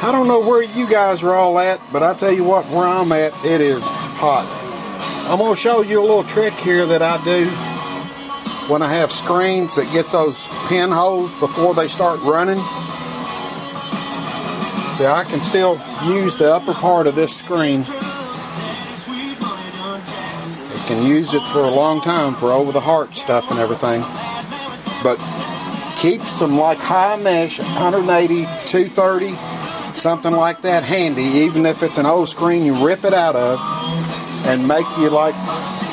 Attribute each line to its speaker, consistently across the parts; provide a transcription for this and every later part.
Speaker 1: I don't know where you guys are all at, but I tell you what, where I'm at, it is hot. I'm going to show you a little trick here that I do when I have screens that gets those pinholes before they start running. See, I can still use the upper part of this screen. You can use it for a long time for over the heart stuff and everything. But keep some like high mesh, 180, 230, something like that handy. Even if it's an old screen you rip it out of, and make you like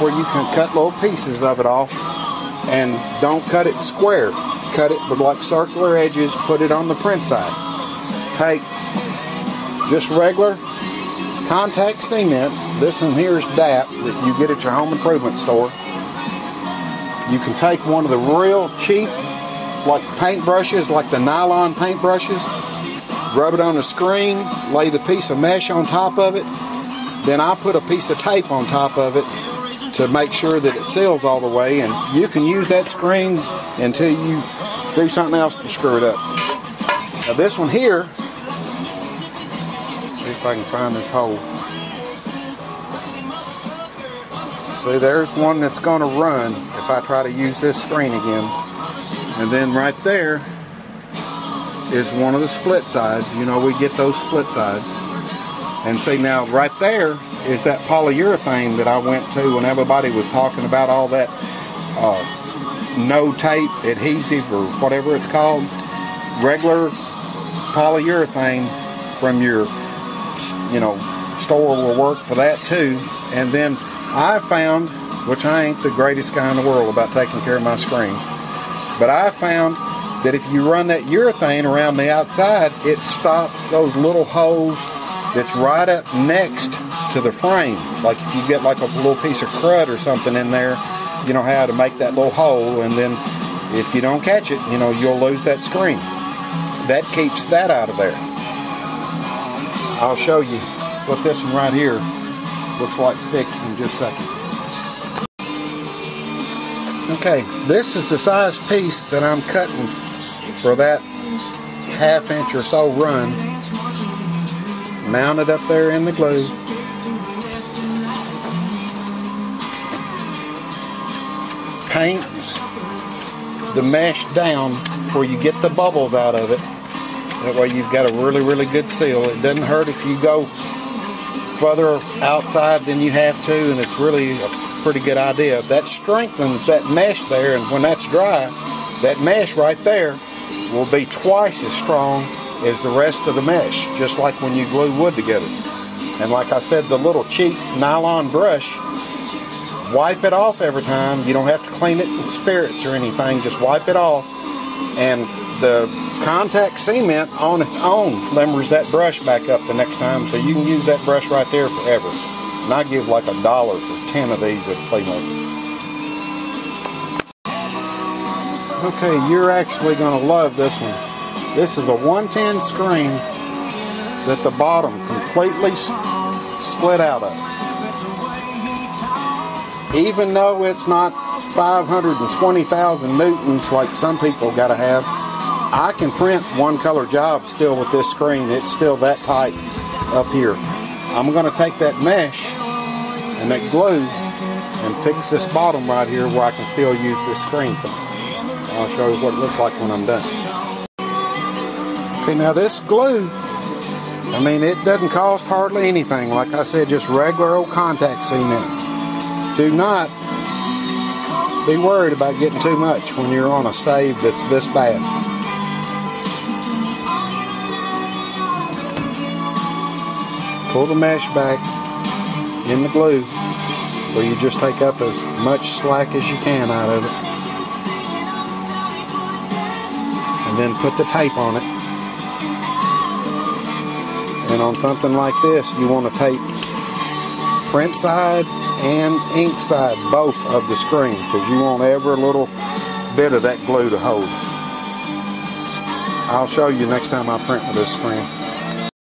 Speaker 1: where you can cut little pieces of it off. And don't cut it square. Cut it with like circular edges, put it on the print side. Take just regular contact cement. This one here is DAP that you get at your home improvement store. You can take one of the real cheap like paintbrushes, like the nylon paintbrushes, rub it on the screen, lay the piece of mesh on top of it. Then I put a piece of tape on top of it to make sure that it seals all the way, and you can use that screen until you do something else to screw it up. Now this one here, see if I can find this hole. See, there's one that's going to run if I try to use this screen again. And then right there is one of the split sides. You know, we get those split sides. And see, now right there is that polyurethane that I went to when everybody was talking about all that no tape adhesive or whatever it's called. Regular polyurethane from your, you know, store will work for that too. And then I found, which I ain't the greatest guy in the world about taking care of my screens, but I found that if you run that urethane around the outside, it stops those little holes that's right up next to the frame. Like if you get like a little piece of crud or something in there, you know how to make that little hole, and then if you don't catch it, you know, you'll lose that screen. That keeps that out of there. I'll show you what this one right here looks like fixed in just a second. Okay, this is the size piece that I'm cutting for that ½ inch or so run. Mounted up there in the glue. Paint the mesh down where you get the bubbles out of it. That way you've got a really, really good seal. It doesn't hurt if you go further outside than you have to, and it's really a pretty good idea. That strengthens that mesh there, and when that's dry, that mesh right there will be twice as strong as the rest of the mesh, just like when you glue wood together. And like I said, the little cheap nylon brush, wipe it off every time. You don't have to clean it with spirits or anything, just wipe it off. And the contact cement on its own limbers that brush back up the next time, so you can use that brush right there forever. And I give like $1 for 10 of these at a flea market. Okay, you're actually going to love this one. This is a 110 screen that the bottom completely split out of. Even though it's not 520,000 newtons like some people gotta have, I can print one color jobs still with this screen. It's still that tight up here. I'm gonna take that mesh and that glue and fix this bottom right here where I can still use this screen some. I'll show you what it looks like when I'm done. Okay, now this glue, I mean, it doesn't cost hardly anything. Like I said, just regular old contact cement. Do not be worried about getting too much when you're on a save that's this bad. Pull the mesh back in the glue where you just take up as much slack as you can out of it. And then put the tape on it. And on something like this, you want to tape print side and ink side, both of the screen, because you want every little bit of that glue to hold. I'll show you next time I print with this screen.